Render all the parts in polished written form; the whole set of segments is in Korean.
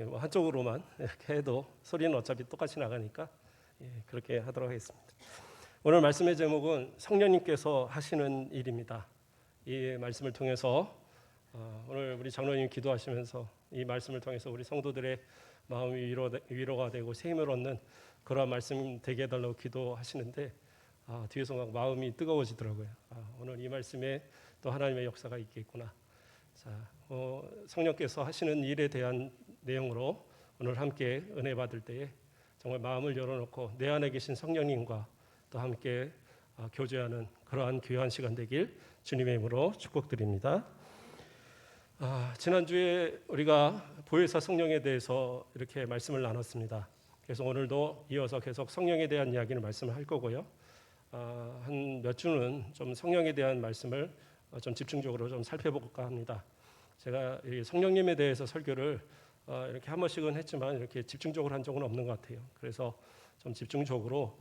뭐 한쪽으로만 이렇게 해도 소리는 어차피 똑같이 나가니까 그렇게 하도록 하겠습니다. 오늘 말씀의 제목은 성령님께서 하시는 일입니다. 이 말씀을 통해서 오늘 우리 장로님 기도하시면서 이 말씀을 통해서 우리 성도들의 마음이 위로가 되고 새 힘을 얻는 그러한 말씀 되게 해달라고 기도하시는데 뒤에서 막 마음이 뜨거워지더라고요. 오늘 이 말씀에 또 하나님의 역사가 있겠구나. 자, 성령께서 하시는 일에 대한 내용으로 오늘 함께 은혜 받을 때에 정말 마음을 열어놓고 내 안에 계신 성령님과 또 함께 교제하는 그러한 귀한 시간 되길 주님의 이름으로 축복드립니다. 지난주에 우리가 보혜사 성령에 대해서 이렇게 말씀을 나눴습니다. 그래서 오늘도 이어서 계속 성령에 대한 이야기를 말씀을 할 거고요. 한 몇 주는 좀 성령에 대한 말씀을 좀 집중적으로 좀 살펴볼까 합니다. 제가 이 성령님에 대해서 설교를 이렇게 한 번씩은 했지만 이렇게 집중적으로 한 적은 없는 것 같아요. 그래서 좀 집중적으로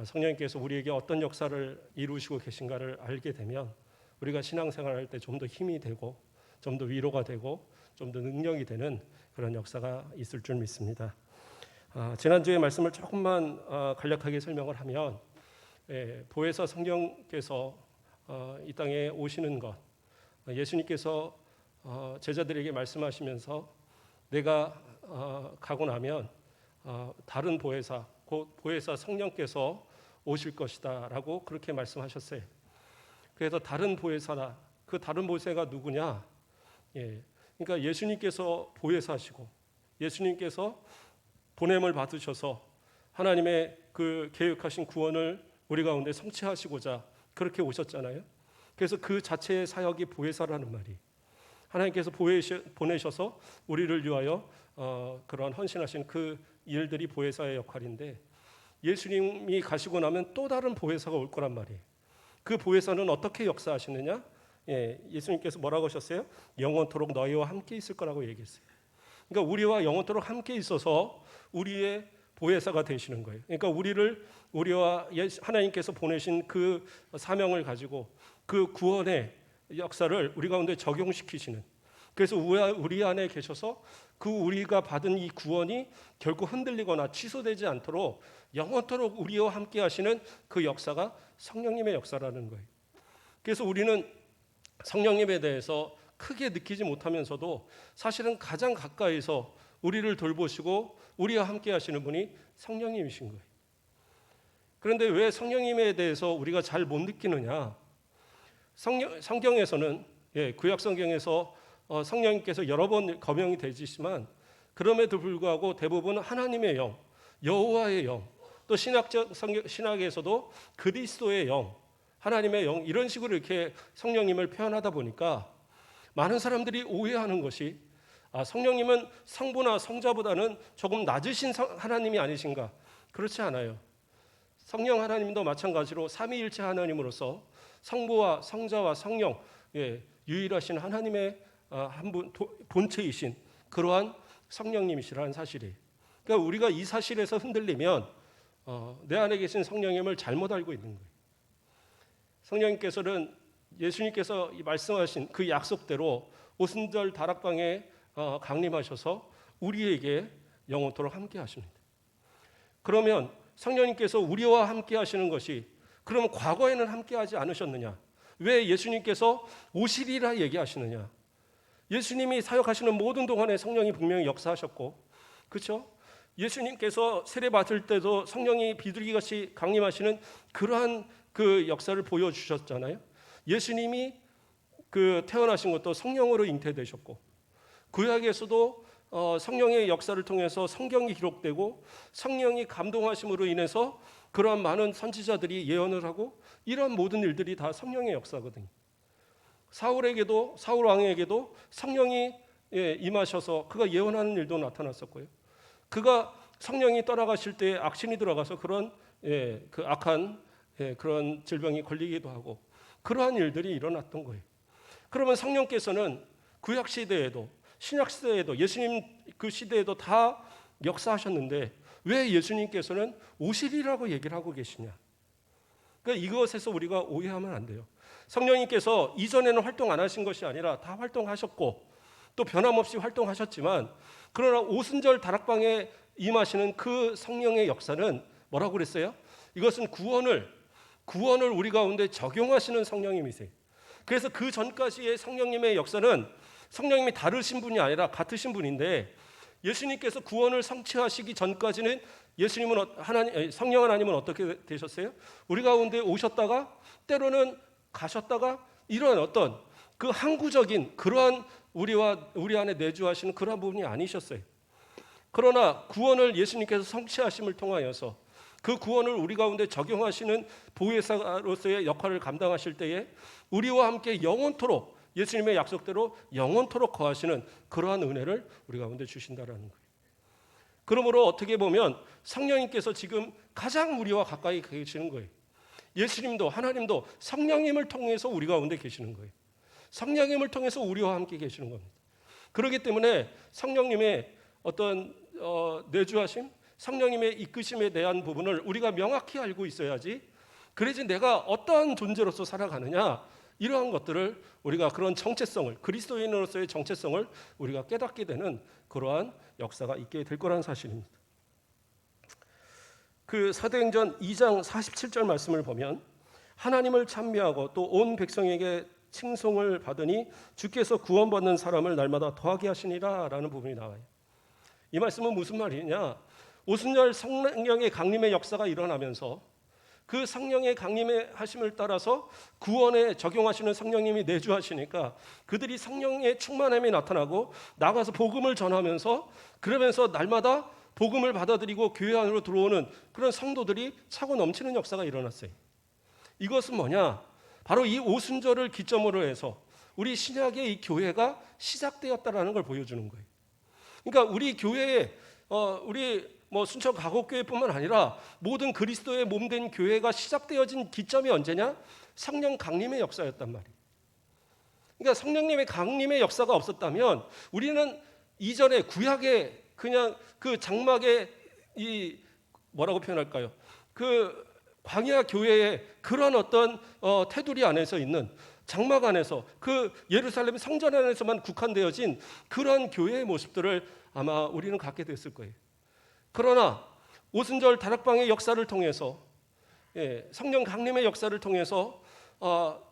성령님께서 우리에게 어떤 역사를 이루시고 계신가를 알게 되면 우리가 신앙생활할 때 좀 더 힘이 되고 좀 더 위로가 되고 좀 더 능력이 되는 그런 역사가 있을 줄 믿습니다. 지난주의 말씀을 조금만 간략하게 설명을 하면 보혜사 성령께서 이 땅에 오시는 것, 예수님께서 제자들에게 말씀하시면서 내가 가고 나면 다른 보혜사, 곧 보혜사 성령께서 오실 것이다 라고 그렇게 말씀하셨어요. 그래서 다른 보혜사다, 그 다른 보혜사가 누구냐? 그러니까 예수님께서 보혜사시고 예수님께서 보냄을 받으셔서 하나님의 그 계획하신 구원을 우리 가운데 성취하시고자 그렇게 오셨잖아요. 그래서 그 자체의 사역이 보혜사라는 말이, 하나님께서 보내셔서 우리를 위하여 그런 헌신하신 그 일들이 보혜사의 역할인데, 예수님이 가시고 나면 또 다른 보혜사가 올 거란 말이에요. 그 보혜사는 어떻게 역사하시느냐? 예수님께서 뭐라고 하셨어요? 영원토록 너희와 함께 있을 거라고 얘기했어요. 그러니까 우리와 영원토록 함께 있어서 우리의 보혜사가 되시는 거예요. 그러니까 우리와 하나님께서 보내신 그 사명을 가지고 그 구원의 역사를 우리 가운데 적용시키시는, 그래서 우리 안에 계셔서 그 우리가 받은 이 구원이 결코 흔들리거나 취소되지 않도록 영원토록 우리와 함께 하시는 그 역사가 성령님의 역사라는 거예요. 그래서 우리는 성령님에 대해서 크게 느끼지 못하면서도 사실은 가장 가까이서 우리를 돌보시고 우리와 함께 하시는 분이 성령님이신 거예요. 그런데 왜 성령님에 대해서 우리가 잘 못 느끼느냐? 성경에서는 구약 성경에서 성령님께서 여러 번 거명이 되지만 그럼에도 불구하고 대부분 하나님의 영, 여호와의 영, 또 신학에서도 그리스도의 영, 하나님의 영, 이런 식으로 이렇게 성령님을 표현하다 보니까 많은 사람들이 오해하는 것이 성령님은 성부나 성자보다는 조금 낮으신 하나님이 아니신가? 그렇지 않아요. 성령 하나님도 마찬가지로 삼위일체 하나님으로서 성부와 성자와 성령, 유일하신 하나님의 한 분 본체이신 그러한 성령님이시라는 사실이에요. 그러니까 우리가 이 사실에서 흔들리면 내 안에 계신 성령님을 잘못 알고 있는 거예요. 성령님께서는 예수님께서 말씀하신 그 약속대로 오순절 다락방에 강림하셔서 우리에게 영원토록 함께 하십니다. 그러면 성령님께서 우리와 함께 하시는 것이, 그러면 과거에는 함께 하지 않으셨느냐? 왜 예수님께서 오시리라 얘기하시느냐? 예수님이 사역하시는 모든 동안에 성령이 분명히 역사하셨고, 그렇죠? 예수님께서 세례 받을 때도 성령이 비둘기같이 강림하시는 그러한 그 역사를 보여주셨잖아요. 예수님이 그 태어나신 것도 성령으로 잉태되셨고, 구약에서도 성령의 역사를 통해서 성경이 기록되고 성령이 감동하심으로 인해서 그러한 많은 선지자들이 예언을 하고, 이러한 모든 일들이 다 성령의 역사거든요. 사울 왕에게도 성령이 임하셔서 그가 예언하는 일도 나타났었고요. 그가 성령이 떠나가실 때 악신이 들어가서 그런 그 악한 그런 질병이 걸리기도 하고 그러한 일들이 일어났던 거예요. 그러면 성령께서는 구약 시대에도 신약 시대에도 예수님 그 시대에도 다 역사하셨는데 왜 예수님께서는 오시리라고 얘기를 하고 계시냐? 그러니까 이것에서 우리가 오해하면 안 돼요. 성령님께서 이전에는 활동 안 하신 것이 아니라 다 활동하셨고, 또 변함없이 활동하셨지만 그러나 오순절 다락방에 임하시는 그 성령의 역사는 뭐라고 그랬어요? 이것은 구원을 우리 가운데 적용하시는 성령님이세요. 그래서 그 전까지의 성령님의 역사는 성령님이 다르신 분이 아니라 같으신 분인데, 예수님께서 구원을 성취하시기 전까지는 성령 하나님은 어떻게 되셨어요? 우리 가운데 오셨다가 때로는 가셨다가 이런 어떤 그 항구적인 그러한 우리 안에 내주하시는 그러한 부분이 아니셨어요. 그러나 구원을 예수님께서 성취하심을 통하여서 그 구원을 우리 가운데 적용하시는 보혜사로서의 역할을 감당하실 때에 우리와 함께 영원토록 예수님의 약속대로 영원토록 거하시는 그러한 은혜를 우리 가운데 주신다라는 거예요. 그러므로 어떻게 보면 성령님께서 지금 가장 우리와 가까이 계시는 거예요. 예수님도 하나님도 성령님을 통해서 우리 가운데 계시는 거예요. 성령님을 통해서 우리와 함께 계시는 겁니다. 그렇기 때문에 성령님의 어떤 내주하심, 성령님의 이끄심에 대한 부분을 우리가 명확히 알고 있어야지, 그래야지 내가 어떠한 존재로서 살아가느냐, 이러한 것들을 우리가 그런 정체성을, 그리스도인으로서의 정체성을 우리가 깨닫게 되는 그러한 역사가 있게 될 거라는 사실입니다. 그 사도행전 2장 47절 말씀을 보면 하나님을 찬미하고 또 온 백성에게 칭송을 받으니 주께서 구원받는 사람을 날마다 더하게 하시니라 라는 부분이 나와요. 이 말씀은 무슨 말이냐? 오순절 성령의 강림의 역사가 일어나면서 그 성령의 강림의 하심을 따라서 구원에 적용하시는 성령님이 내주하시니까 그들이 성령의 충만함이 나타나고 나가서 복음을 전하면서, 그러면서 날마다 복음을 받아들이고 교회 안으로 들어오는 그런 성도들이 차고 넘치는 역사가 일어났어요. 이것은 뭐냐? 바로 이 오순절을 기점으로 해서 우리 신약의 이 교회가 시작되었다라는 걸 보여주는 거예요. 그러니까 우리 교회에 우리 순천 가곡교회뿐만 아니라 모든 그리스도의 몸된 교회가 시작되어진 기점이 언제냐? 성령 강림의 역사였단 말이에요. 그러니까 성령님의 강림의 역사가 없었다면 우리는 이전에 구약의 그냥 그 장막의 이 뭐라고 표현할까요? 그 광야 교회의 그런 어떤 테두리 안에서 있는 장막 안에서 그 예루살렘 성전 안에서만 국한되어진 그런 교회의 모습들을 아마 우리는 갖게 됐을 거예요. 그러나 오순절 다락방의 역사를 통해서, 성령 강림의 역사를 통해서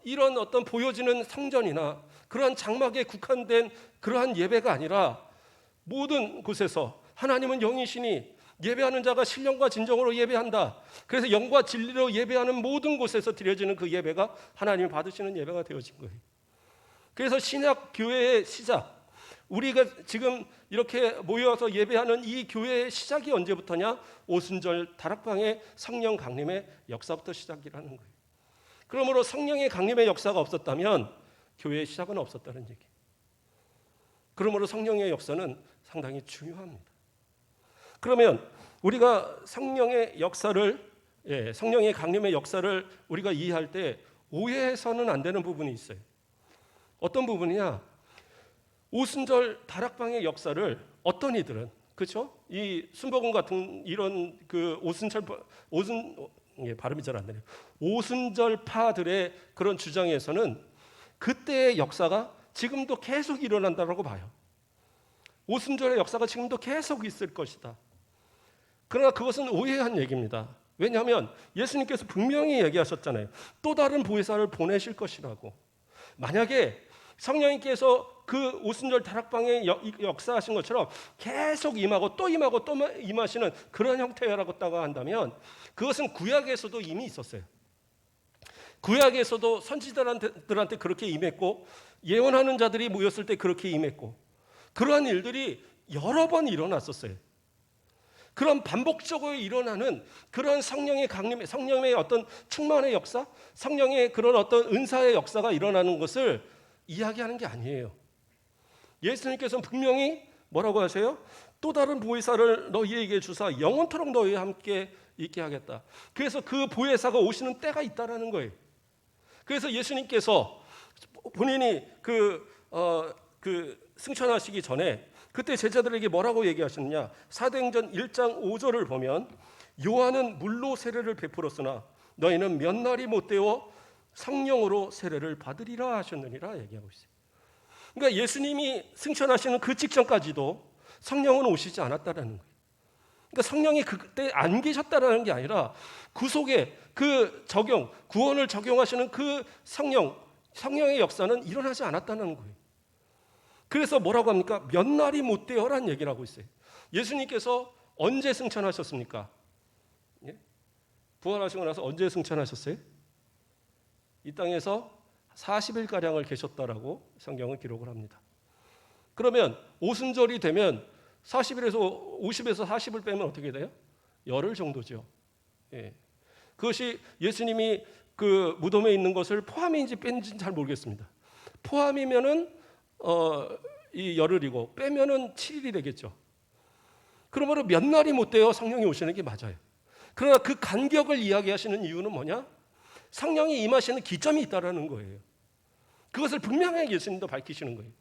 이런 어떤 보여지는 성전이나 그러한 장막에 국한된 그러한 예배가 아니라 모든 곳에서 하나님은 영이시니 예배하는 자가 신령과 진정으로 예배한다. 그래서 영과 진리로 예배하는 모든 곳에서 드려지는 그 예배가 하나님이 받으시는 예배가 되어진 거예요. 그래서 신약 교회의 시작, 우리가 지금 이렇게 모여서 예배하는 이 교회의 시작이 언제부터냐? 오순절 다락방의 성령 강림의 역사부터 시작이라는 거예요. 그러므로 성령의 강림의 역사가 없었다면 교회의 시작은 없었다는 얘기. 그러므로 성령의 역사는 상당히 중요합니다. 그러면 우리가 성령의 역사를, 성령의 강림의 역사를 우리가 이해할 때 오해해서는 안 되는 부분이 있어요. 어떤 부분이냐? 오순절 다락방의 역사를 어떤 이들은, 그렇죠? 이 순복음 같은 이런 그 발음이 잘 안 되네요. 오순절파들의 그런 주장에서는 그때의 역사가 지금도 계속 일어난다고 봐요. 오순절의 역사가 지금도 계속 있을 것이다. 그러나 그것은 오해한 얘기입니다. 왜냐하면 예수님께서 분명히 얘기하셨잖아요. 또 다른 보혜사를 보내실 것이라고. 만약에 성령님께서 그 오순절 다락방에 역사하신 것처럼 계속 임하고 또 임하시는 그런 형태라고 한다면 그것은 구약에서도 이미 있었어요. 구약에서도 선지자들한테 그렇게 임했고, 예언하는 자들이 모였을 때 그렇게 임했고, 그러한 일들이 여러 번 일어났었어요. 그런 반복적으로 일어나는 그런 성령의 강림, 성령의 어떤 충만의 역사, 성령의 그런 어떤 은사의 역사가 일어나는 것을 이야기하는 게 아니에요. 예수님께서는 분명히 뭐라고 하세요? 또 다른 보혜사를 너희에게 주사 영원토록 너희와 함께 있게 하겠다. 그래서 그 보혜사가 오시는 때가 있다라는 거예요. 그래서 예수님께서 본인이 승천하시기 전에 그때 제자들에게 뭐라고 얘기하셨느냐? 사도행전 1장 5절을 보면 요한은 물로 세례를 베풀었으나 너희는 몇 날이 못 되어 성령으로 세례를 받으리라 하셨느니라 얘기하고 있어요. 그러니까 예수님이 승천하시는 그 직전까지도 성령은 오시지 않았다라는 거예요. 그러니까 성령이 그때 안 계셨다라는 게 아니라 구속의 그 적용, 구원을 적용하시는 그 성령의 역사는 일어나지 않았다는 거예요. 그래서 뭐라고 합니까? 몇 날이 못 되어라는 얘기를 하고 있어요. 예수님께서 언제 승천하셨습니까? 예? 부활하시고 나서 언제 승천하셨어요? 이 땅에서 40일가량을 계셨다라고 성경은 기록을 합니다. 그러면 오순절이 되면 50에서 40을 빼면 어떻게 돼요? 열흘 정도죠. 예. 그것이 예수님이 그 무덤에 있는 것을 포함인지 뺀지는 잘 모르겠습니다. 포함이면은 이 열흘이고 빼면은 7일이 되겠죠. 그러므로 몇 날이 못 돼요 성령이 오시는 게 맞아요. 그러나 그 간격을 이야기하시는 이유는 뭐냐? 성령이 임하시는 기점이 있다라는 거예요. 그것을 분명하게 예수님도 밝히시는 거예요.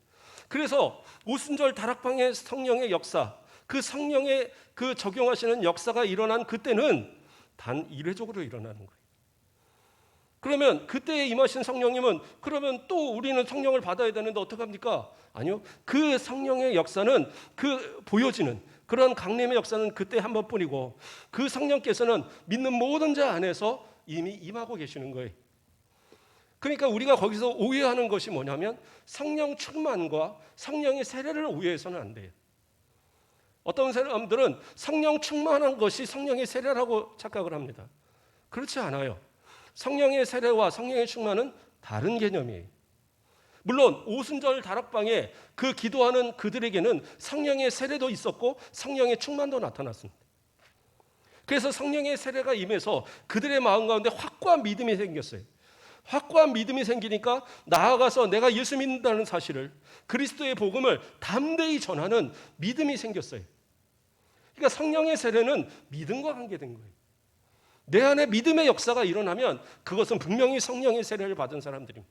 그래서 오순절 다락방의 성령의 역사, 그 성령의 그 적용하시는 역사가 일어난 그때는 단 이례적으로 일어나는 거예요. 그러면 그때에 임하신 성령님은 그러면 또 우리는 성령을 받아야 되는데 어떡합니까? 아니요. 그 성령의 역사는 그 보여지는 그런 강림의 역사는 그때 한 번뿐이고 그 성령께서는 믿는 모든 자 안에서 이미 임하고 계시는 거예요. 그러니까 우리가 거기서 오해하는 것이 뭐냐면 성령 충만과 성령의 세례를 오해해서는 안 돼요. 어떤 사람들은 성령 충만한 것이 성령의 세례라고 착각을 합니다. 그렇지 않아요. 성령의 세례와 성령의 충만은 다른 개념이에요. 물론 오순절 다락방에 그 기도하는 그들에게는 성령의 세례도 있었고 성령의 충만도 나타났습니다. 그래서 성령의 세례가 임해서 그들의 마음 가운데 확고한 믿음이 생겼어요. 확고한 믿음이 생기니까 나아가서 내가 예수 믿는다는 사실을 그리스도의 복음을 담대히 전하는 믿음이 생겼어요. 그러니까 성령의 세례는 믿음과 관계된 거예요. 내 안에 믿음의 역사가 일어나면 그것은 분명히 성령의 세례를 받은 사람들입니다.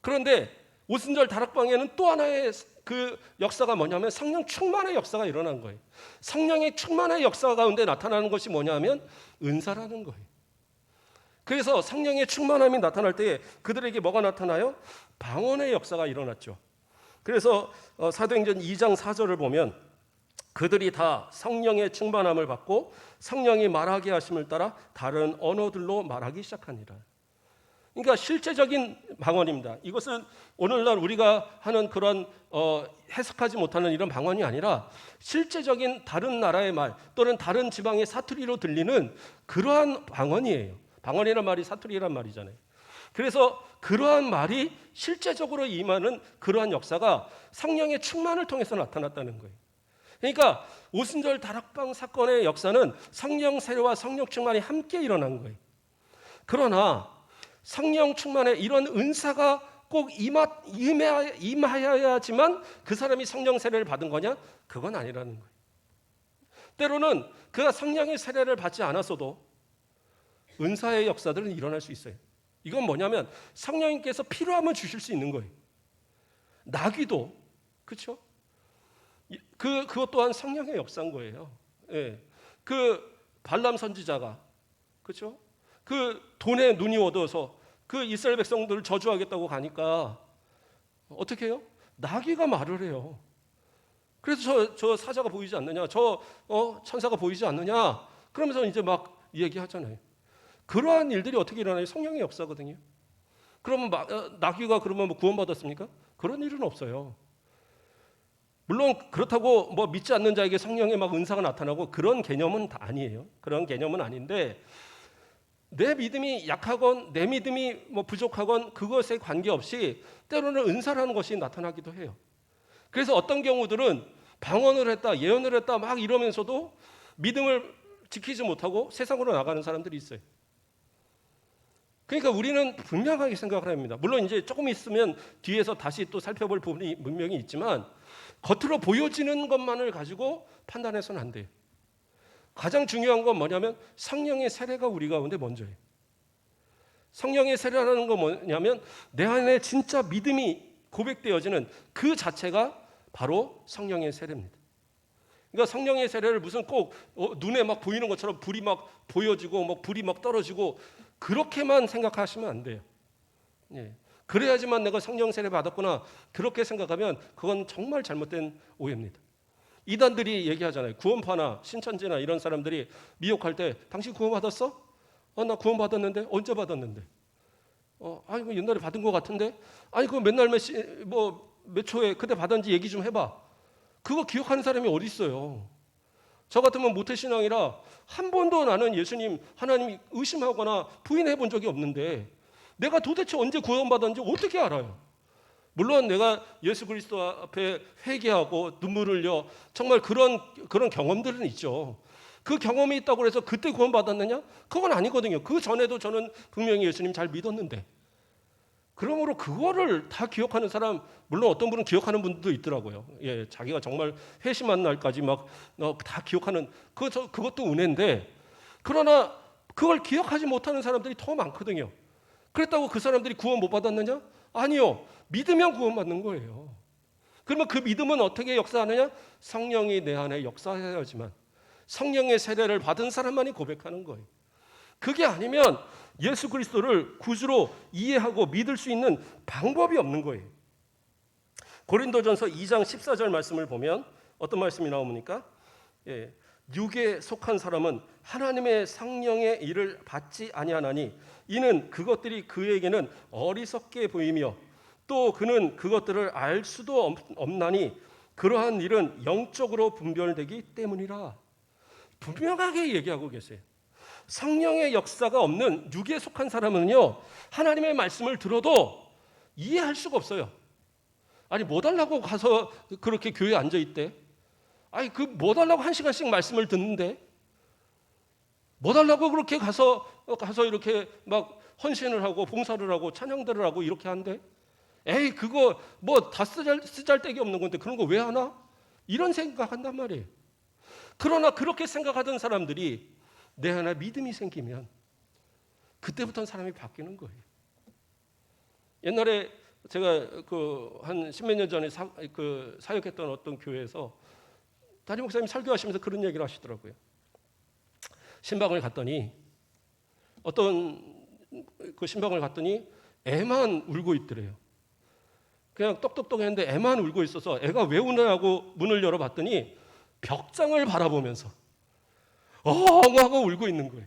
그런데 오순절 다락방에는 또 하나의 그 역사가 뭐냐면 성령 충만의 역사가 일어난 거예요. 성령의 충만의 역사 가운데 나타나는 것이 뭐냐면 은사라는 거예요. 그래서 성령의 충만함이 나타날 때 그들에게 뭐가 나타나요? 방언의 역사가 일어났죠. 그래서 사도행전 2장 4절을 보면 그들이 다 성령의 충만함을 받고 성령이 말하게 하심을 따라 다른 언어들로 말하기 시작하니라. 그러니까 실제적인 방언입니다. 이것은 오늘날 우리가 하는 그런 해석하지 못하는 이런 방언이 아니라 실제적인 다른 나라의 말 또는 다른 지방의 사투리로 들리는 그러한 방언이에요. 방언이란 말이 사투리란 말이잖아요. 그래서 그러한 말이 실제적으로 임하는 그러한 역사가 성령의 충만을 통해서 나타났다는 거예요. 그러니까 오순절 다락방 사건의 역사는 성령 세례와 성령 충만이 함께 일어난 거예요. 그러나 성령 충만의 이런 은사가 꼭 임하여야지만 그 사람이 성령 세례를 받은 거냐? 그건 아니라는 거예요. 때로는 그가 성령의 세례를 받지 않았어도 은사의 역사들은 일어날 수 있어요. 이건 뭐냐면 성령님께서 필요하면 주실 수 있는 거예요. 나귀도 그렇죠? 그것 또한 성령의 역사인 거예요. 예. 그 발람 선지자가 그렇죠? 그 돈에 눈이 어두워서 그 이스라엘 백성들을 저주하겠다고 가니까 어떻게 해요? 나귀가 말을 해요. 그래서 저 사자가 보이지 않느냐? 저 천사가 보이지 않느냐? 그러면서 이제 막 얘기하잖아요. 그러한 일들이 어떻게 일어나요? 성령의 역사거든요. 그러면 나귀가 그러면 뭐 구원받았습니까? 그런 일은 없어요. 물론 그렇다고 뭐 믿지 않는 자에게 성령의 막 은사가 나타나고 그런 개념은 다 아니에요. 그런 개념은 아닌데 내 믿음이 약하건 내 믿음이 뭐 부족하건 그것에 관계없이 때로는 은사라는 것이 나타나기도 해요. 그래서 어떤 경우들은 방언을 했다, 예언을 했다 막 이러면서도 믿음을 지키지 못하고 세상으로 나가는 사람들이 있어요. 그러니까 우리는 분명하게 생각을 합니다. 물론 이제 조금 있으면 뒤에서 다시 또 살펴볼 부분이 분명히 있지만 겉으로 보여지는 것만을 가지고 판단해서는 안 돼요. 가장 중요한 건 뭐냐면 성령의 세례가 우리 가운데 먼저예요. 성령의 세례라는 건 뭐냐면 내 안에 진짜 믿음이 고백되어지는 그 자체가 바로 성령의 세례입니다. 그러니까 성령의 세례를 무슨 꼭 눈에 막 보이는 것처럼 불이 막 보여지고 막 불이 막 떨어지고 그렇게만 생각하시면 안 돼요. 예. 그래야지만 내가 성령 세례 받았구나. 그렇게 생각하면 그건 정말 잘못된 오해입니다. 이단들이 얘기하잖아요. 구원파나 신천지나 이런 사람들이 미혹할 때 당신 구원 받았어? 나 구원 받았는데. 언제 받았는데? 아니 뭐 옛날에 받은 것 같은데. 아니 그거 맨날 몇 초에 그때 받았는지 얘기 좀 해봐. 그거 기억하는 사람이 어디 있어요? 저 같으면 모태신앙이라 한 번도 나는 예수님 하나님 의심하거나 부인해 본 적이 없는데 내가 도대체 언제 구원받았는지 어떻게 알아요? 물론 내가 예수 그리스도 앞에 회개하고 눈물을 흘려 정말 그런 경험들은 있죠. 그 경험이 있다고 해서 그때 구원받았느냐? 그건 아니거든요. 그 전에도 저는 분명히 예수님 잘 믿었는데. 그러므로 그거를 다 기억하는 사람, 물론 어떤 분은 기억하는 분도 있더라고요. 예, 자기가 정말 회심한 날까지 막 다 기억하는 그것도 은혜인데, 그러나 그걸 기억하지 못하는 사람들이 더 많거든요. 그랬다고 그 사람들이 구원 못 받았느냐? 아니요. 믿으면 구원받는 거예요. 그러면 그 믿음은 어떻게 역사하느냐? 성령이 내 안에 역사해야지만 성령의 세례를 받은 사람만이 고백하는 거예요. 그게 아니면 예수 그리스도를 구주로 이해하고 믿을 수 있는 방법이 없는 거예요. 고린도전서 2장 14절 말씀을 보면 어떤 말씀이 나옵니까? 육에 속한 사람은 하나님의 성령의 일을 받지 아니하나니 이는 그것들이 그에게는 어리석게 보이며 또 그는 그것들을 알 수도 없나니 그러한 일은 영적으로 분별되기 때문이라. 분명하게 얘기하고 계세요. 성령의 역사가 없는 육에 속한 사람은요, 하나님의 말씀을 들어도 이해할 수가 없어요. 아니 뭐 달라고 가서 그렇게 교회에 앉아 있대? 아니 그 뭐 달라고 1시간씩 말씀을 듣는데? 뭐 달라고 그렇게 가서 이렇게 막 헌신을 하고 봉사를 하고 찬양들을 하고 이렇게 한대? 에이 그거 뭐 다 쓰잘데기 없는 건데 그런 거 왜 하나? 이런 생각한단 말이에요. 그러나 그렇게 생각하던 사람들이 내 안에 믿음이 생기면 그때부터는 사람이 바뀌는 거예요. 옛날에 제가 한 십몇 년 전에 사역했던 어떤 교회에서 담임 목사님이 설교하시면서 그런 얘기를 하시더라고요. 신방을 갔더니 신방을 갔더니 애만 울고 있더래요. 그냥 똑똑똑했는데 애만 울고 있어서 애가 왜 우느냐고 문을 열어봤더니 벽장을 바라보면서 하고 울고 있는 거예요.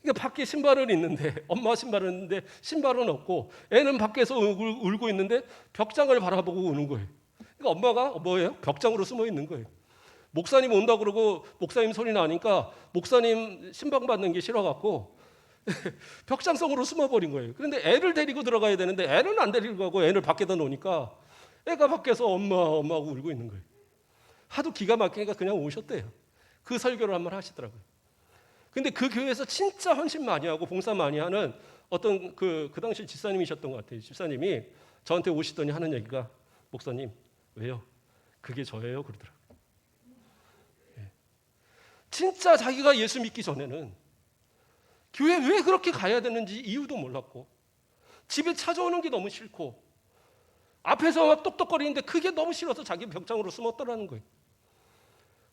그러니까 밖에 신발은 있는데 엄마 신발은 있는데 신발은 없고 애는 밖에서 울고 있는데 벽장을 바라보고 우는 거예요. 그러니까 엄마가 뭐예요? 벽장으로 숨어 있는 거예요. 목사님 온다 그러고 목사님 소리 나니까 목사님 신방 받는 게 싫어갖고 벽장 속으로 숨어버린 거예요. 그런데 애를 데리고 들어가야 되는데 애는 안 데리고 가고 애를 밖에다 놓으니까 애가 밖에서 엄마 하고 울고 있는 거예요. 하도 기가 막히니까 그냥 오셨대요. 그 설교를 한번 하시더라고요. 근데 그 교회에서 진짜 헌신 많이 하고 봉사 많이 하는 어떤 그 당시 집사님이셨던 것 같아요. 집사님이 저한테 오시더니 하는 얘기가 목사님 왜요? 그게 저예요 그러더라고요. 진짜 자기가 예수 믿기 전에는 교회 왜 그렇게 가야 되는지 이유도 몰랐고 집에 찾아오는 게 너무 싫고 앞에서 막 똑똑거리는데 그게 너무 싫어서 자기 벽장으로 숨었더라는 거예요.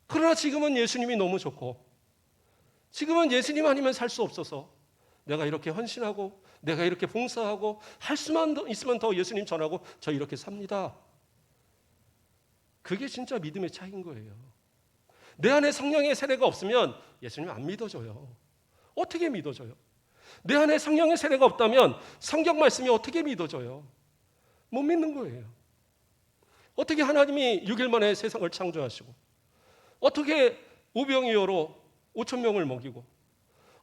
그러나 지금은 예수님이 너무 좋고 지금은 예수님 아니면 살 수 없어서 내가 이렇게 헌신하고 내가 이렇게 봉사하고 할 수만 있으면 더 예수님 전하고 저 이렇게 삽니다. 그게 진짜 믿음의 차이인 거예요. 내 안에 성령의 세례가 없으면 예수님 안 믿어져요. 어떻게 믿어져요? 내 안에 성령의 세례가 없다면 성경 말씀이 어떻게 믿어져요? 못 믿는 거예요. 어떻게 하나님이 6일 만에 세상을 창조하시고 어떻게 오병이어로 5,000명을 먹이고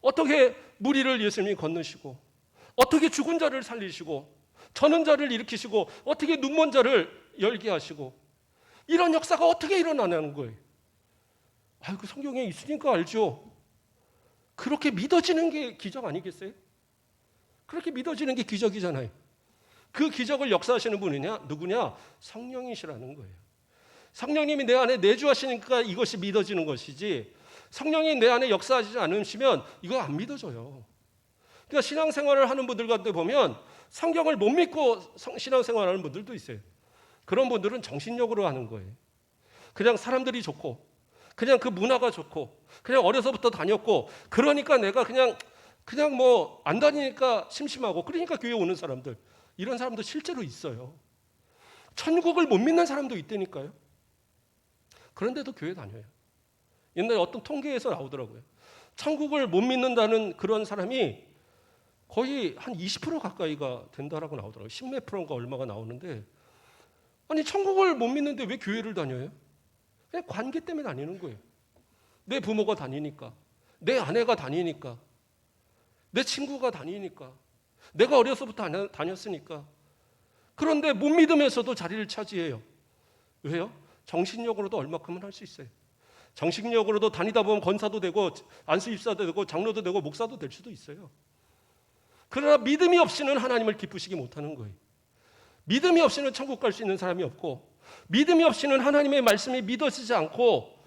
어떻게 무리를 예수님이 건너시고 어떻게 죽은 자를 살리시고 저는 자를 일으키시고 어떻게 눈먼 자를 열게 하시고 이런 역사가 어떻게 일어나는 거예요? 그 성경에 있으니까 알죠. 그렇게 믿어지는 게 기적 아니겠어요? 그렇게 믿어지는 게 기적이잖아요. 그 기적을 역사하시는 분이냐? 누구냐? 성령이시라는 거예요. 성령님이 내 안에 내주하시니까 이것이 믿어지는 것이지 성령이 내 안에 역사하지 않으시면 이거 안 믿어져요. 그러니까 신앙생활을 하는 분들 같은 데 보면 성경을 못 믿고 신앙생활하는 분들도 있어요. 그런 분들은 정신력으로 하는 거예요. 그냥 사람들이 좋고 그냥 그 문화가 좋고 그냥 어려서부터 다녔고 그러니까 내가 그냥 뭐 안 다니니까 심심하고 그러니까 교회 오는 사람들 이런 사람도 실제로 있어요. 천국을 못 믿는 사람도 있다니까요. 그런데도 교회 다녀요. 옛날에 어떤 통계에서 나오더라고요. 천국을 못 믿는다는 그런 사람이 거의 한 20% 가까이가 된다라고 나오더라고요. 10몇 프로인가 얼마가 나오는데, 아니 천국을 못 믿는데 왜 교회를 다녀요? 그냥 관계 때문에 다니는 거예요. 내 부모가 다니니까, 내 아내가 다니니까, 내 친구가 다니니까, 내가 어려서부터 다녔으니까. 그런데 못 믿으면서도 자리를 차지해요. 왜요? 정신력으로도 얼마큼은 할 수 있어요. 정신력으로도 다니다 보면 권사도 되고 안수입사도 되고 장로도 되고 목사도 될 수도 있어요. 그러나 믿음이 없이는 하나님을 기쁘시게 못하는 거예요. 믿음이 없이는 천국 갈 수 있는 사람이 없고, 믿음이 없이는 하나님의 말씀이 믿어지지 않고,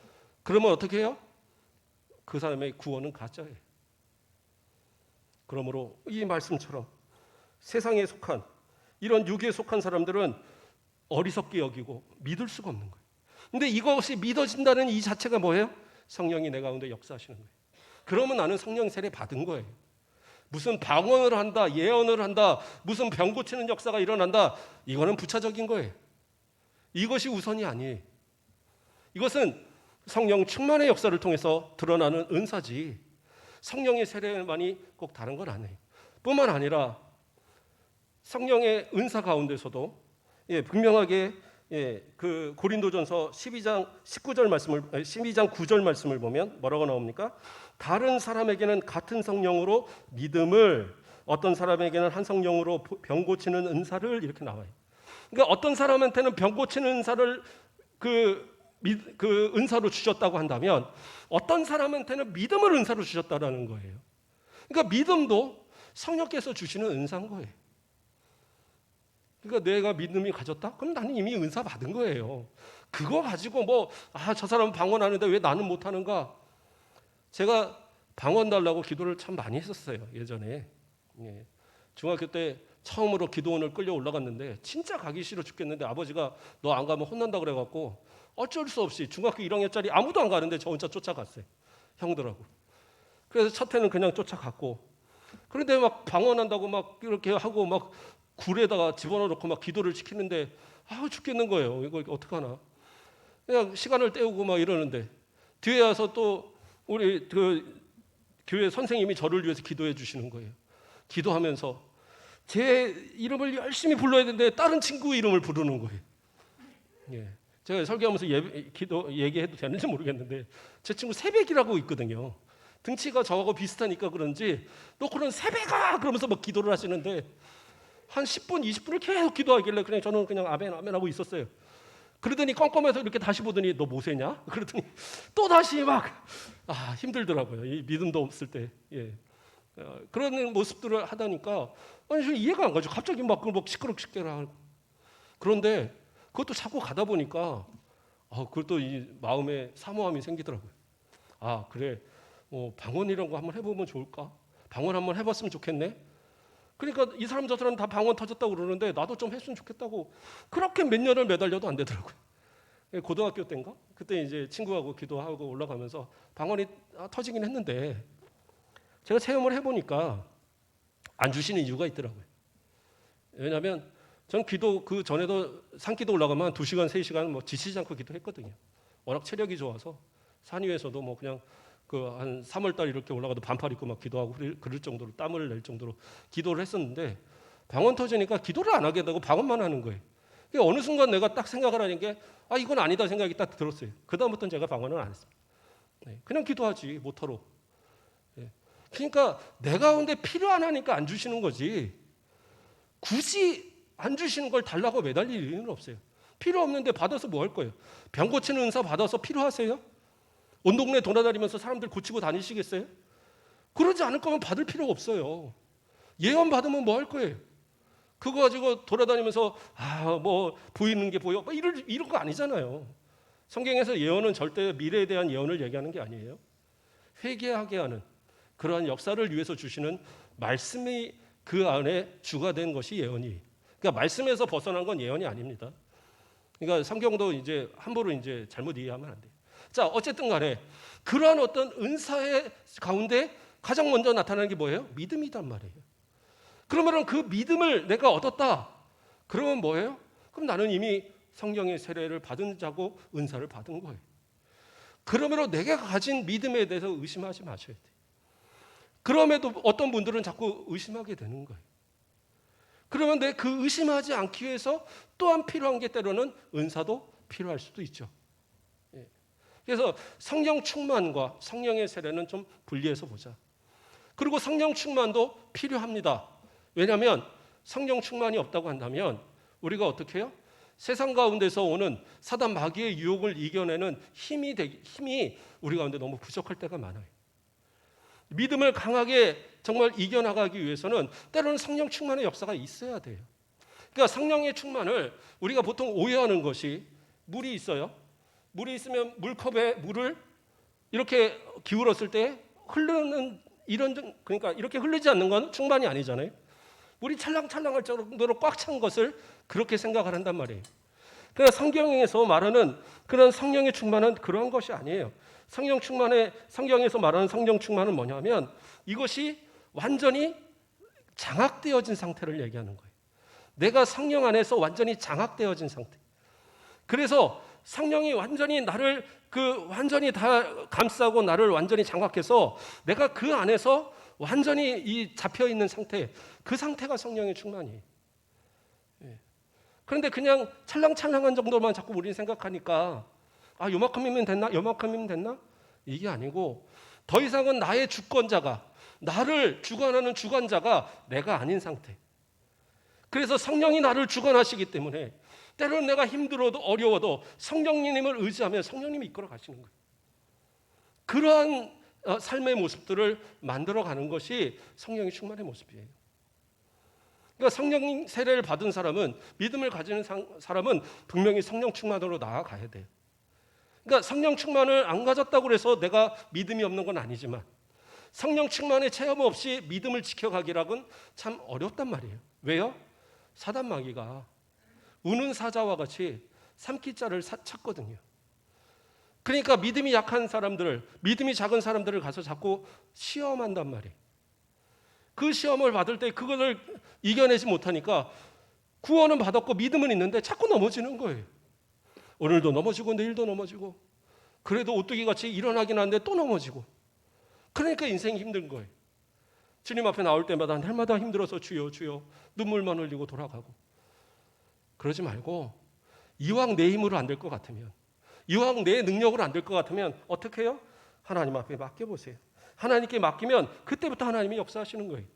그러면 어떻게 해요? 그 사람의 구원은 가짜예요. 그러므로 이 말씀처럼 세상에 속한, 이런 육에 속한 사람들은 어리석게 여기고 믿을 수가 없는 거예요. 근데 이것이 믿어진다는 이 자체가 뭐예요? 성령이 내 가운데 역사하시는 거예요. 그러면 나는 성령 세례 받은 거예요. 무슨 방언을 한다, 예언을 한다, 무슨 병 고치는 역사가 일어난다, 이거는 부차적인 거예요. 이것이 우선이 아니에요. 이것은 성령 충만의 역사를 통해서 드러나는 은사지, 성령의 세례만이 꼭 다른 건 아니에요. 뿐만 아니라 성령의 은사 가운데서도 분명하게 그 고린도전서 12장 9절 말씀을 보면 뭐라고 나옵니까? 다른 사람에게는 같은 성령으로 믿음을, 어떤 사람에게는 한 성령으로 병 고치는 은사를, 이렇게 나와요. 그러니까 어떤 사람한테는 병 고치는 은사를 그 은사로 주셨다고 한다면, 어떤 사람한테는 믿음을 은사로 주셨다라는 거예요. 그러니까 믿음도 성령께서 주시는 은사인 거예요. 그러니까 내가 믿음이 가졌다? 그럼 나는 이미 은사 받은 거예요. 그거 가지고 저 사람은 방언하는데 왜 나는 못하는가? 제가 방언 달라고 기도를 참 많이 했었어요, 예전에. 중학교 때 처음으로 기도원을 끌려 올라갔는데 진짜 가기 싫어 죽겠는데 아버지가 너 안 가면 혼난다 그래갖고 어쩔 수 없이 중학교 1학년짜리 아무도 안 가는데 저 혼자 쫓아갔어요, 형들하고. 그래서 첫 해는 그냥 쫓아갔고, 그런데 막 방언한다고 막 이렇게 하고 막 굴에다가 집어넣고 막 기도를 시키는데 죽겠는 거예요. 이거 어떡하나. 그냥 시간을 때우고 막 이러는데, 뒤에 와서 또 우리 그 교회 선생님이 저를 위해서 기도해 주시는 거예요. 기도하면서 제 이름을 열심히 불러야 되는데 다른 친구 이름을 부르는 거예요. 제가 설교하면서 기도 얘기해도 되는지 모르겠는데, 제 친구 새벽이라고 있거든요. 등치가 저하고 비슷하니까 그런지 너 그런 새벽아 그러면서 막 기도를 하시는데, 한 10분, 20분을 계속 기도하길래 그냥 저는 그냥 아멘 아멘 하고 있었어요. 그러더니 껌껌해서 이렇게 다시 보더니 너 모세냐? 그러더니 또 다시 막 힘들더라고요. 이 믿음도 없을 때. 그런 모습들을 하다니까 아니 이해가 안 가죠. 갑자기 막 시끄럽게 하고. 그런데 그것도 자꾸 가다 보니까 그것도 이 마음에 사모함이 생기더라고요. 그래, 방언 이런 거 한번 해보면 좋을까? 방언 한번 해봤으면 좋겠네. 그러니까 이 사람 저 사람 다 방언 터졌다고 그러는데 나도 좀 했으면 좋겠다고, 그렇게 몇 년을 매달려도 안 되더라고요. 고등학교 때인가? 그때 이제 친구하고 기도하고 올라가면서 방언이 터지긴 했는데, 제가 체험을 해보니까 안 주시는 이유가 있더라고요. 왜냐하면 전 기도 그 전에도 산기도 올라가면 2시간, 3시간 지치지 않고 기도했거든요. 워낙 체력이 좋아서 산 위에서도 그냥 한 3월달 이렇게 올라가도 반팔 입고 막 기도하고 그럴 정도로 땀을 낼 정도로 기도를 했었는데, 방언 터지니까 기도를 안 하겠다고 방언만 하는 거예요. 어느 순간 내가 딱 생각을 하는 게 이건 아니다 생각이 딱 들었어요. 그 다음부터는 제가 방언을 안 했습니다. 그냥 기도하지 모터로. 그러니까 내 가운데 필요 안 하니까 안 주시는 거지, 굳이 안 주시는 걸 달라고 매달릴 이유는 없어요. 필요 없는데 받아서 뭐 할 거예요? 병 고치는 은사 받아서 필요하세요? 온 동네 돌아다니면서 사람들 고치고 다니시겠어요? 그러지 않을 거면 받을 필요가 없어요. 예언 받으면 뭐 할 거예요? 그거 가지고 돌아다니면서 보이는 게 보여 이런 거 아니잖아요. 성경에서 예언은 절대 미래에 대한 예언을 얘기하는 게 아니에요. 회개하게 하는 그러한 역사를 위해서 주시는 말씀이 그 안에 주가 된 것이 예언이. 그러니까 말씀에서 벗어난 건 예언이 아닙니다. 그러니까 성경도 이제 함부로 이제 잘못 이해하면 안 돼요. 자, 어쨌든 간에 그러한 어떤 은사의 가운데 가장 먼저 나타나는 게 뭐예요? 믿음이란 말이에요. 그러면 그 믿음을 내가 얻었다. 그러면 뭐예요? 그럼 나는 이미 성령의 세례를 받은 자고 은사를 받은 거예요. 그러므로 내가 가진 믿음에 대해서 의심하지 마셔야 돼요. 그럼에도 어떤 분들은 자꾸 의심하게 되는 거예요. 그러면 내 그 의심하지 않기 위해서 또한 필요한 게 때로는 은사도 필요할 수도 있죠. 예. 그래서 성령 충만과 성령의 세례는 좀 분리해서 보자. 그리고 성령 충만도 필요합니다. 왜냐하면 성령 충만이 없다고 한다면 우리가 어떻게 해요? 세상 가운데서 오는 사단 마귀의 유혹을 이겨내는 힘이 우리 가운데 너무 부족할 때가 많아요. 믿음을 강하게 정말 이겨나가기 위해서는 때로는 성령 충만의 역사가 있어야 돼요. 그러니까 성령의 충만을 우리가 보통 오해하는 것이 물이 있어요. 물이 있으면 물컵에 물을 이렇게 기울었을 때 흐르는 그러니까 이렇게 흐르지 않는 건 충만이 아니잖아요. 물이 찰랑찰랑할 정도로 꽉 찬 것을 그렇게 생각을 한단 말이에요. 그러니까 성경에서 말하는 그런 성령의 충만은 그런 것이 아니에요. 성경에서 말하는 성령 충만은 뭐냐면 이것이 완전히 장악되어진 상태를 얘기하는 거예요. 내가 성령 안에서 완전히 장악되어진 상태. 그래서 성령이 완전히 나를 완전히 다 감싸고 나를 완전히 장악해서 내가 그 안에서 완전히 이 잡혀 있는 상태, 그 상태가 성령의 충만이에요. 예. 그런데 그냥 찰랑찰랑한 정도만 자꾸 우리는 생각하니까 요만큼이면 됐나? 요만큼이면 됐나? 이게 아니고 더 이상은 나의 주권자가 나를 주관하는 주관자가 내가 아닌 상태. 그래서 성령이 나를 주관하시기 때문에 때로는 내가 힘들어도 어려워도 성령님을 의지하면 성령님이 이끌어 가시는 거예요. 그러한 삶의 모습들을 만들어가는 것이 성령의 충만의 모습이에요. 그러니까 성령 세례를 받은 사람은 믿음을 가지는 사람은 분명히 성령 충만으로 나아가야 돼요. 그러니까 성령 충만을 안 가졌다고 해서 내가 믿음이 없는 건 아니지만 성령 충만의 체험 없이 믿음을 지켜가기라고는 참 어렵단 말이에요. 왜요? 사단 마귀가 우는 사자와 같이 삼키자를 찾거든요. 그러니까 믿음이 약한 사람들을, 믿음이 작은 사람들을 가서 자꾸 시험한단 말이에요. 그 시험을 받을 때 그것을 이겨내지 못하니까 구원은 받았고 믿음은 있는데 자꾸 넘어지는 거예요. 오늘도 넘어지고 내일도 넘어지고 그래도 오뚜기 같이 일어나긴 하는데 또 넘어지고 그러니까 인생이 힘든 거예요. 주님 앞에 나올 때마다 날마다 힘들어서 주여 주여 눈물만 흘리고 돌아가고 그러지 말고 이왕 내 힘으로 안 될 것 같으면 이왕 내 능력으로 안 될 것 같으면 어떻게 해요? 하나님 앞에 맡겨보세요. 하나님께 맡기면 그때부터 하나님이 역사하시는 거예요.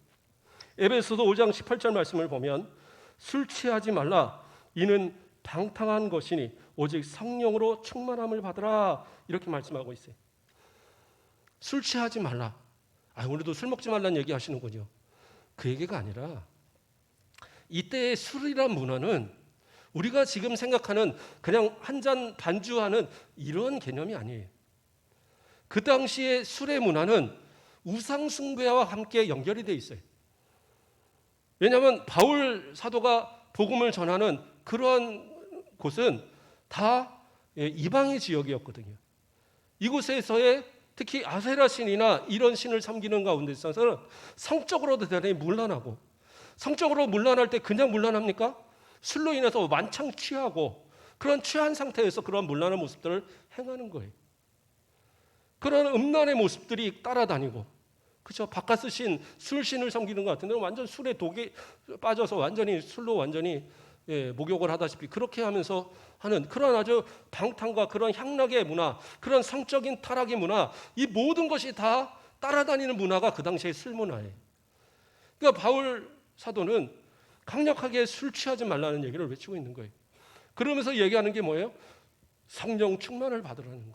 에베소서 5장 18절 말씀을 보면 술 취하지 말라 이는 방탕한 것이니 오직 성령으로 충만함을 받으라 이렇게 말씀하고 있어요. 술 취하지 말라. 오늘도 술 먹지 말라는 얘기 하시는군요. 그 얘기가 아니라 이때의 술이란 문화는 우리가 지금 생각하는 그냥 한 잔 반주하는 이런 개념이 아니에요. 그 당시의 술의 문화는 우상 숭배와 함께 연결이 돼 있어요. 왜냐하면 바울 사도가 복음을 전하는 그러한 곳은 다 이방의 지역이었거든요. 이곳에서의 특히 아세라 신이나 이런 신을 섬기는 가운데 있어서는 성적으로도 대단히 문란하고 성적으로 문란할 때 그냥 문란합니까? 술로 인해서 만창 취하고 그런 취한 상태에서 그런 문란한 모습들을 행하는 거예요. 그런 음란의 모습들이 따라다니고 그렇죠? 바카스 신, 술신을 섬기는 것 같은데 완전 술에 독에 빠져서 완전히 술로 완전히 목욕을 하다시피 그렇게 하면서 하는 그런 아주 방탕과 그런 향락의 문화, 그런 성적인 타락의 문화, 이 모든 것이 다 따라다니는 문화가 그 당시의 술 문화예요. 그러니까 바울 사도는 강력하게 술 취하지 말라는 얘기를 외치고 있는 거예요. 그러면서 얘기하는 게 뭐예요? 성령 충만을 받으라는 거예요.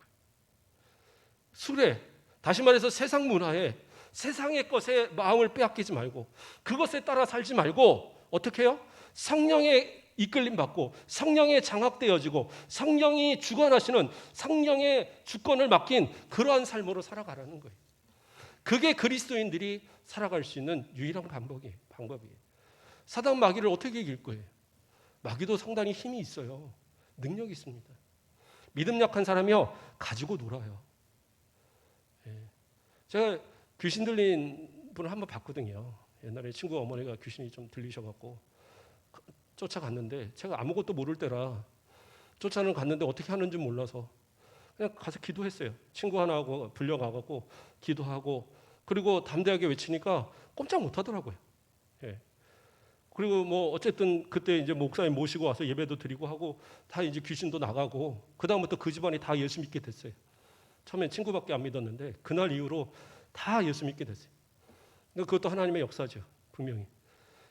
술에, 다시 말해서 세상 문화에 세상의 것에 마음을 빼앗기지 말고 그것에 따라 살지 말고 어떻게 해요? 성령의 이끌림 받고 성령에 장악되어지고 성령이 주관하시는 성령의 주권을 맡긴 그러한 삶으로 살아가라는 거예요. 그게 그리스도인들이 살아갈 수 있는 유일한 방법이에요. 사단 마귀를 어떻게 이길 거예요? 마귀도 상당히 힘이 있어요. 능력이 있습니다. 믿음 약한 사람이요 가지고 놀아요. 제가 귀신 들린 분을 한번 봤거든요. 옛날에 친구 어머니가 귀신이 좀 들리셔갖고 쫓아갔는데 제가 아무것도 모를 때라 쫓아는 갔는데 어떻게 하는지 몰라서 그냥 가서 기도했어요. 친구 하나하고 불려가갖고 기도하고 그리고 담대하게 외치니까 꼼짝 못하더라고요. 예. 그리고 뭐 어쨌든 그때 이제 목사님 모시고 와서 예배도 드리고 하고 다 이제 귀신도 나가고 그 다음부터 그 집안이 다 예수 믿게 됐어요. 처음엔 친구밖에 안 믿었는데 그날 이후로 다 예수 믿게 됐어요. 그것도 하나님의 역사죠, 분명히.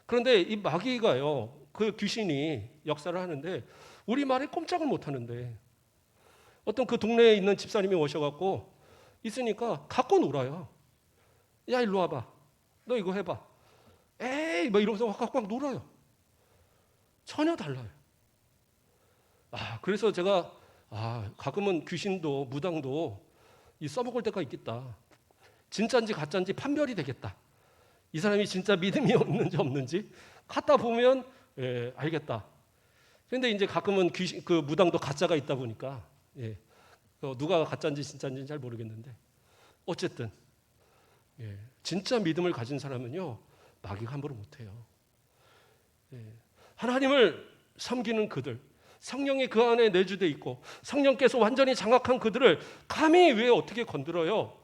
그런데 이 마귀가요, 그 귀신이 역사를 하는데 우리 말에 꼼짝을 못 하는데 어떤 그 동네에 있는 집사님이 오셔갖고 있으니까 갖고 놀아요. 야 일로 와봐, 너 이거 해봐. 에이 막 이러면서 확 놀아요. 전혀 달라요. 그래서 제가 가끔은 귀신도 무당도 이 써먹을 때가 있겠다. 진짜인지 가짜인지 판별이 되겠다. 이 사람이 진짜 믿음이 없는지 갖다 보면 알겠다. 그런데 이제 가끔은 귀신, 그 무당도 가짜가 있다 보니까 누가 가짜인지 진짜인지는 잘 모르겠는데 어쨌든 진짜 믿음을 가진 사람은요 마귀가 함부로 못해요. 하나님을 섬기는 그들, 성령이 그 안에 내주돼 있고 성령께서 완전히 장악한 그들을 감히 왜 어떻게 건드려요?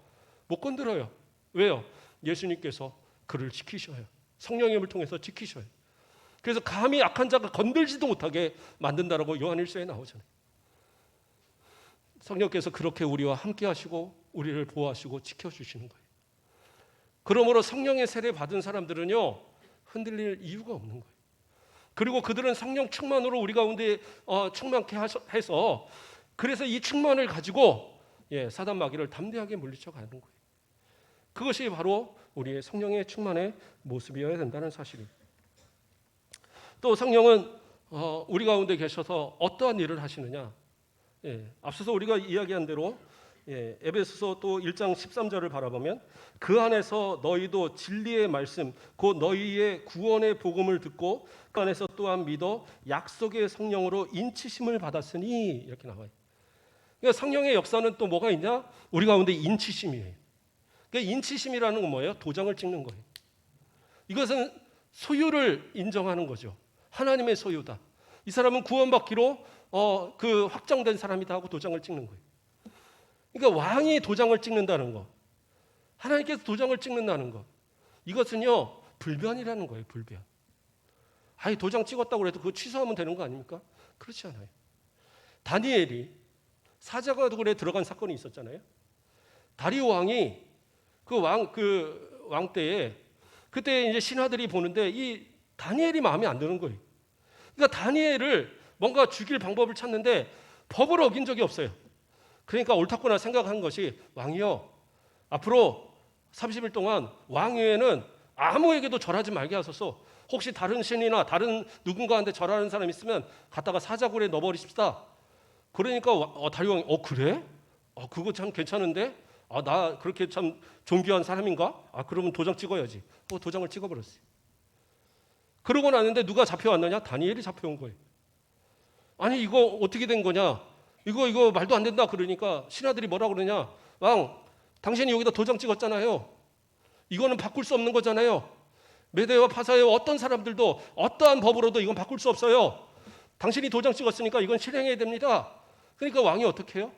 못 건드려요. 왜요? 예수님께서 그를 지키셔요. 성령의 힘을 통해서 지키셔요. 그래서 감히 악한 자가 건들지도 못하게 만든다라고 요한일서에 나오잖아요. 성령께서 그렇게 우리와 함께 하시고 우리를 보호하시고 지켜주시는 거예요. 그러므로 성령의 세례 받은 사람들은요 흔들릴 이유가 없는 거예요. 그리고 그들은 성령 충만으로 우리 가운데 충만케 해서 그래서 이 충만을 가지고 사단 마귀를 담대하게 물리쳐 가는 거예요. 그것이 바로 우리의 성령의 충만의 모습이어야 된다는 사실입니다. 또 성령은 우리 가운데 계셔서 어떠한 일을 하시느냐? 앞서서 우리가 이야기한 대로 에베소서 또 1장 13절을 바라보면 그 안에서 너희도 진리의 말씀 곧 너희의 구원의 복음을 듣고 그 안에서 또한 믿어 약속의 성령으로 인치심을 받았으니 이렇게 나와요. 그러니까 성령의 역사는 또 뭐가 있냐? 우리 가운데 인치심이에요. 그러니까 인치심이라는 건 뭐예요? 도장을 찍는 거예요. 이것은 소유를 인정하는 거죠. 하나님의 소유다. 이 사람은 구원받기로 그 확정된 사람이다 하고 도장을 찍는 거예요. 그러니까 왕이 도장을 찍는다는 거, 하나님께서 도장을 찍는다는 거, 이것은요 불변이라는 거예요. 불변. 도장 찍었다고 해도 그거 취소하면 되는 거 아닙니까? 그렇지 않아요. 다니엘이 사자굴에 들어간 사건이 있었잖아요. 다리오 왕이 그 왕 때에 그때 이제 신하들이 보는데 이 다니엘이 마음에 안 드는 거예요. 그러니까 다니엘을 뭔가 죽일 방법을 찾는데 법을 어긴 적이 없어요. 그러니까 옳다구나 생각한 것이 왕이요 앞으로 30일 동안 왕 외에는 아무에게도 절하지 말게 하소서. 혹시 다른 신이나 다른 누군가한테 절하는 사람 있으면 갖다가 사자굴에 넣어버리십시다. 그러니까 다리오 왕이 그래? 그거 참 괜찮은데? 나 그렇게 참 존귀한 사람인가? 그러면 도장 찍어야지. 도장을 찍어버렸어요. 그러고 나는데 누가 잡혀왔느냐? 다니엘이 잡혀온 거예요. 아니 이거 어떻게 된 거냐? 이거 말도 안 된다 그러니까 신하들이 뭐라 그러냐? 왕, 당신이 여기다 도장 찍었잖아요. 이거는 바꿀 수 없는 거잖아요. 메대와 파사의 어떤 사람들도 어떠한 법으로도 이건 바꿀 수 없어요. 당신이 도장 찍었으니까 이건 실행해야 됩니다. 그러니까 왕이 어떻게 해요?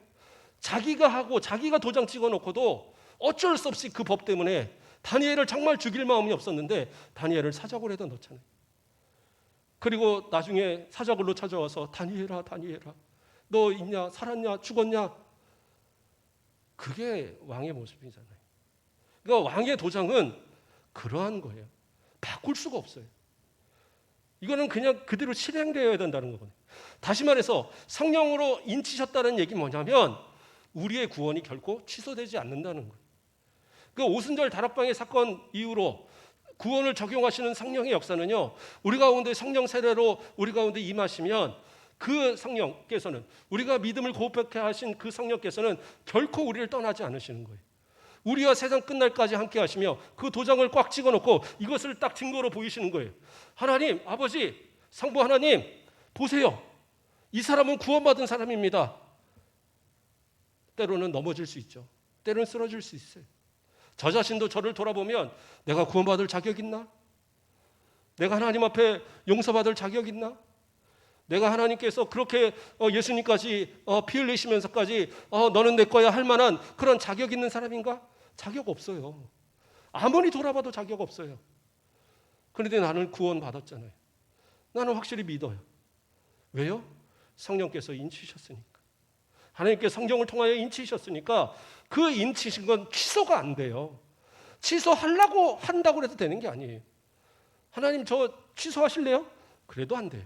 자기가 하고 자기가 도장 찍어놓고도 어쩔 수 없이 그 법 때문에 다니엘을 정말 죽일 마음이 없었는데 다니엘을 사자굴에다 넣잖아요. 그리고 나중에 사자굴로 찾아와서 다니엘아 너 있냐? 살았냐? 죽었냐? 그게 왕의 모습이잖아요. 그러니까 왕의 도장은 그러한 거예요. 바꿀 수가 없어요. 이거는 그냥 그대로 실행되어야 된다는 거거든요. 다시 말해서 성령으로 인치셨다는 얘기는 뭐냐면 우리의 구원이 결코 취소되지 않는다는 거예요. 그 오순절 다락방의 사건 이후로 구원을 적용하시는 성령의 역사는요, 우리 가운데 성령 세례로 우리 가운데 임하시면 그 성령께서는 우리가 믿음을 고백케 하신 그 성령께서는 결코 우리를 떠나지 않으시는 거예요. 우리와 세상 끝날까지 함께 하시며 그 도장을 꽉 찍어놓고 이것을 딱 증거로 보이시는 거예요. 하나님, 아버지, 성부 하나님 보세요. 이 사람은 구원받은 사람입니다. 때로는 넘어질 수 있죠. 때로는 쓰러질 수 있어요. 저 자신도 저를 돌아보면 내가 구원받을 자격 있나? 내가 하나님 앞에 용서받을 자격 있나? 내가 하나님께서 그렇게 예수님까지 피 흘리시면서까지 너는 내 거야 할 만한 그런 자격 있는 사람인가? 자격 없어요. 아무리 돌아봐도 자격 없어요. 그런데 나는 구원받았잖아요. 나는 확실히 믿어요. 왜요? 성령께서 인치셨으니까. 하나님께 성령을 통하여 인치셨으니까 그 인치신 건 취소가 안 돼요. 취소하려고 한다고 해도 되는 게 아니에요. 하나님 저 취소하실래요? 그래도 안 돼요.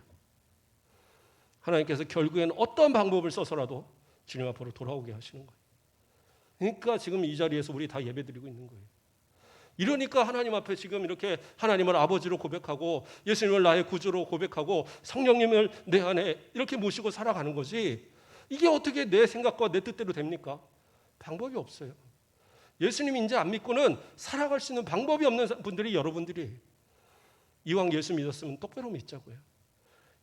하나님께서 결국엔 어떤 방법을 써서라도 주님 앞으로 돌아오게 하시는 거예요. 그러니까 지금 이 자리에서 우리 다 예배드리고 있는 거예요. 이러니까 하나님 앞에 지금 이렇게 하나님을 아버지로 고백하고 예수님을 나의 구주로 고백하고 성령님을 내 안에 이렇게 모시고 살아가는 거지, 이게 어떻게 내 생각과 내 뜻대로 됩니까? 방법이 없어요. 예수님 이제 안 믿고는 살아갈 수 있는 방법이 없는 분들이 여러분들이에요. 이왕 예수 믿었으면 똑바로 믿자고요.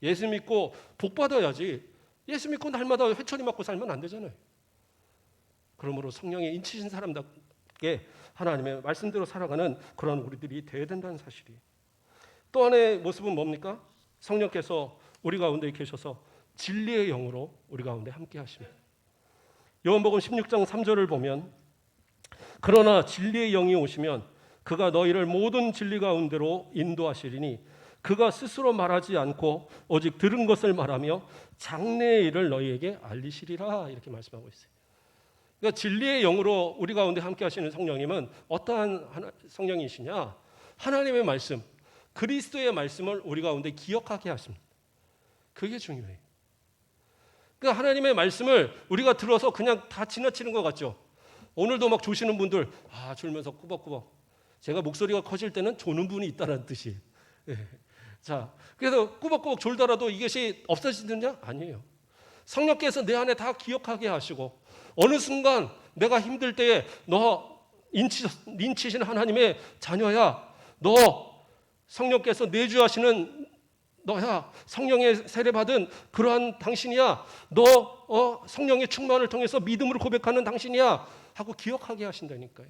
예수 믿고 복 받아야지, 예수 믿고 날마다 회초리 맞고 살면 안 되잖아요. 그러므로 성령에 인치신 사람답게 하나님의 말씀대로 살아가는 그런 우리들이 되어야 된다는 사실이. 또 하나의 모습은 뭡니까? 성령께서 우리 가운데 계셔서 진리의 영으로 우리 가운데 함께 하십니다. 요한복음 16장 3절을 보면, 그러나 진리의 영이 오시면 그가 너희를 모든 진리 가운데로 인도하시리니 그가 스스로 말하지 않고 오직 들은 것을 말하며 장래의 일을 너희에게 알리시리라, 이렇게 말씀하고 있어요. 그러니까 진리의 영으로 우리 가운데 함께 하시는 성령님은 어떠한 성령이시냐? 하나님의 말씀, 그리스도의 말씀을 우리 가운데 기억하게 하십니다. 그게 중요해요. 그러니까 하나님의 말씀을 우리가 들어서 그냥 다 지나치는 것 같죠. 오늘도 막 조시는 분들, 졸면서 꾸벅꾸벅. 제가 목소리가 커질 때는 조는 분이 있다는 뜻이에요. 자, 그래서 꾸벅꾸벅 졸더라도 이것이 없어지느냐? 아니에요. 성령께서 내 안에 다 기억하게 하시고, 어느 순간 내가 힘들 때에 너 인치신 하나님의 자녀야, 너 성령께서 내주하시는 너야, 성령의 세례 받은 그러한 당신이야, 너 성령의 충만을 통해서 믿음으로 고백하는 당신이야 하고 기억하게 하신다니까요.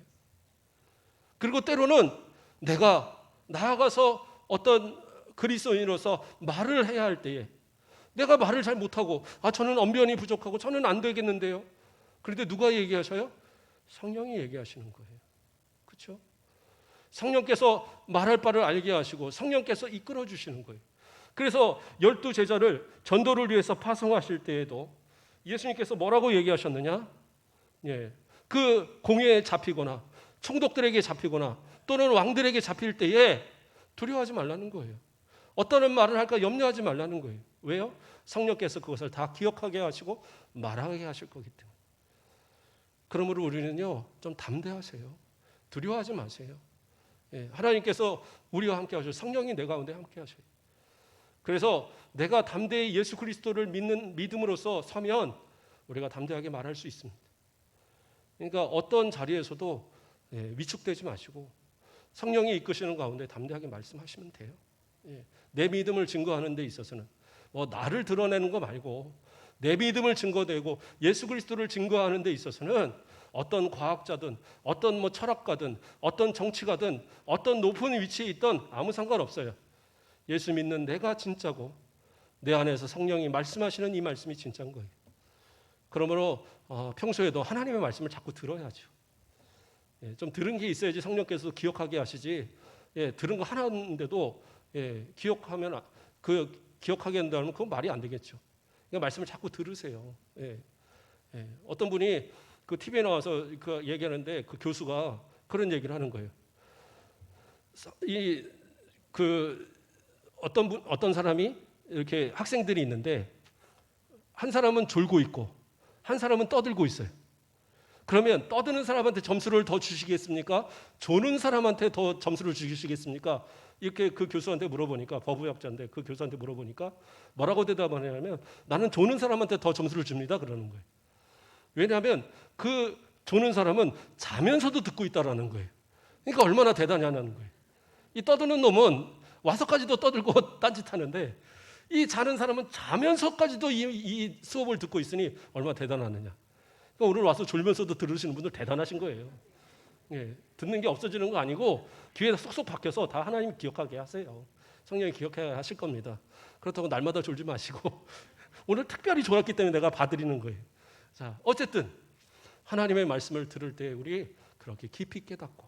그리고 때로는 내가 나아가서 어떤 그리스도인으로서 말을 해야 할 때에 내가 말을 잘 못하고, 저는 언변이 부족하고 저는 안 되겠는데요. 그런데 누가 얘기하셔요? 성령이 얘기하시는 거예요. 그렇죠? 성령께서 말할 바를 알게 하시고 성령께서 이끌어 주시는 거예요. 그래서 12제자를 전도를 위해서 파송하실 때에도 예수님께서 뭐라고 얘기하셨느냐? 그 공회에 잡히거나 총독들에게 잡히거나 또는 왕들에게 잡힐 때에 두려워하지 말라는 거예요. 어떤 말을 할까 염려하지 말라는 거예요. 왜요? 성령께서 그것을 다 기억하게 하시고 말하게 하실 거기 때문에. 그러므로 우리는요, 좀 담대하세요. 두려워하지 마세요. 하나님께서 우리와 함께 하셔요. 성령이 내 가운데 함께 하셔요. 그래서 내가 담대히 예수 그리스도를 믿는 믿음으로써 서면 우리가 담대하게 말할 수 있습니다. 그러니까 어떤 자리에서도 위축되지 마시고 성령이 이끄시는 가운데 담대하게 말씀하시면 돼요. 내 믿음을 증거하는 데 있어서는 나를 드러내는 거 말고 내 믿음을 증거되고 예수 그리스도를 증거하는 데 있어서는 어떤 과학자든 어떤 철학가든 어떤 정치가든 어떤 높은 위치에 있던 아무 상관없어요. 예수 믿는 내가 진짜고 내 안에서 성령이 말씀하시는 이 말씀이 진짜인 거예요. 그러므로 평소에도 하나님의 말씀을 자꾸 들어야죠. 좀 들은 게 있어야지 성령께서 기억하게 하시지. 들은 거 하나인데도 기억하면 기억하게 한다면 그건 말이 안 되겠죠. 그러니까 말씀을 자꾸 들으세요. 어떤 분이 그 TV에 나와서 그 얘기하는데 그 교수가 그런 얘기를 하는 거예요. 어떤 사람이 이렇게 학생들이 있는데 한 사람은 졸고 있고 한 사람은 떠들고 있어요. 그러면 떠드는 사람한테 점수를 더 주시겠습니까? 조는 사람한테 더 점수를 주시겠습니까? 이렇게 그 교수한테 물어보니까, 법의학자인데 그 교수한테 물어보니까 뭐라고 대답하냐면, 나는 조는 사람한테 더 점수를 줍니다, 그러는 거예요. 왜냐하면 그 조는 사람은 자면서도 듣고 있다라는 거예요. 그러니까 얼마나 대단하냐는 거예요. 이 떠드는 놈은 와서까지도 떠들고 딴짓하는데 이 자는 사람은 자면서까지도 이 수업을 듣고 있으니 얼마나 대단하느냐. 그러니까 오늘 와서 졸면서도 들으시는 분들 대단하신 거예요. 듣는 게 없어지는 거 아니고 귀에다 쏙쏙 박혀서 다 하나님 기억하게 하세요. 성령이 기억해야 하실 겁니다. 그렇다고 날마다 졸지 마시고 오늘 특별히 졸았기 때문에 내가 봐드리는 거예요. 자, 어쨌든 하나님의 말씀을 들을 때 우리 그렇게 깊이 깨닫고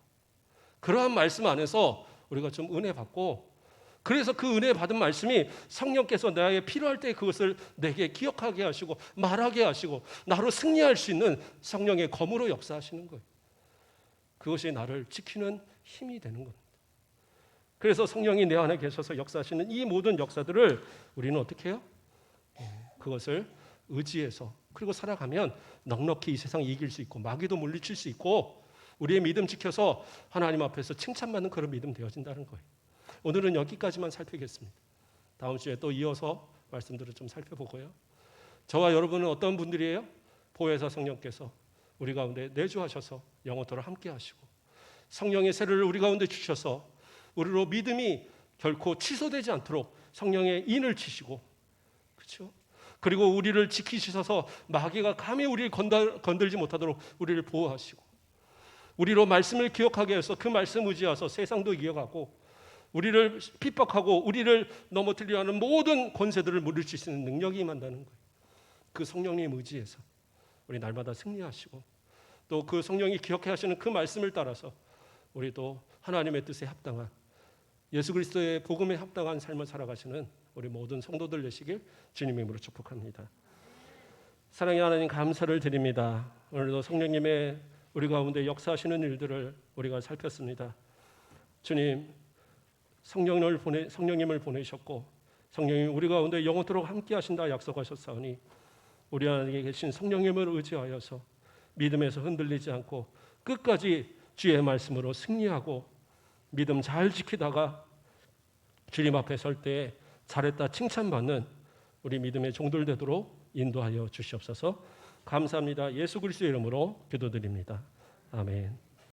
그러한 말씀 안에서 우리가 좀 은혜 받고, 그래서 그 은혜 받은 말씀이 성령께서 나에게 필요할 때 그것을 내게 기억하게 하시고 말하게 하시고 나로 승리할 수 있는 성령의 검으로 역사하시는 거예요. 그것이 나를 지키는 힘이 되는 겁니다. 그래서 성령이 내 안에 계셔서 역사하시는 이 모든 역사들을 우리는 어떻게 해요? 그것을 의지해서 그리고 살아가면 넉넉히 이 세상 이길 수 있고 마귀도 물리칠 수 있고 우리의 믿음 지켜서 하나님 앞에서 칭찬받는 그런 믿음 되어진다는 거예요. 오늘은 여기까지만 살피겠습니다. 다음 주에 또 이어서 말씀들을 좀 살펴보고요. 저와 여러분은 어떤 분들이에요? 보혜사 성령께서 우리 가운데 내주하셔서 영원토록 함께 하시고 성령의 세례를 우리 가운데 주셔서 우리로 믿음이 결코 취소되지 않도록 성령의 인을 치시고, 그렇죠? 그리고 우리를 지키셔서 마귀가 감히 우리를 건들지 못하도록 우리를 보호하시고 우리로 말씀을 기억하게 해서 그 말씀 의지해서 세상도 이겨가고 우리를 핍박하고 우리를 넘어뜨리려 하는 모든 권세들을 물리칠 수 있는 능력이 임한다는 거예요. 그 성령님 의지해서 우리 날마다 승리하시고 또 그 성령이 기억해 하시는 그 말씀을 따라서 우리도 하나님의 뜻에 합당한 예수 그리스도의 복음에 합당한 삶을 살아가시는 우리 모든 성도들 되시길 주님의 이름으로 축복합니다. 사랑의 하나님, 감사를 드립니다. 오늘도 성령님의 우리 가운데 역사하시는 일들을 우리가 살폈습니다. 주님, 성령님을 보내셨고 성령님이 우리 가운데 영원토록 함께 하신다 약속하셨사오니 우리 안에 계신 성령님을 의지하여서 믿음에서 흔들리지 않고 끝까지 주의 말씀으로 승리하고 믿음 잘 지키다가 주님 앞에 설 때 잘했다 칭찬받는 우리 믿음의 종들 되도록 인도하여 주시옵소서. 감사합니다. 예수 그리스도의 이름으로 기도드립니다. 아멘.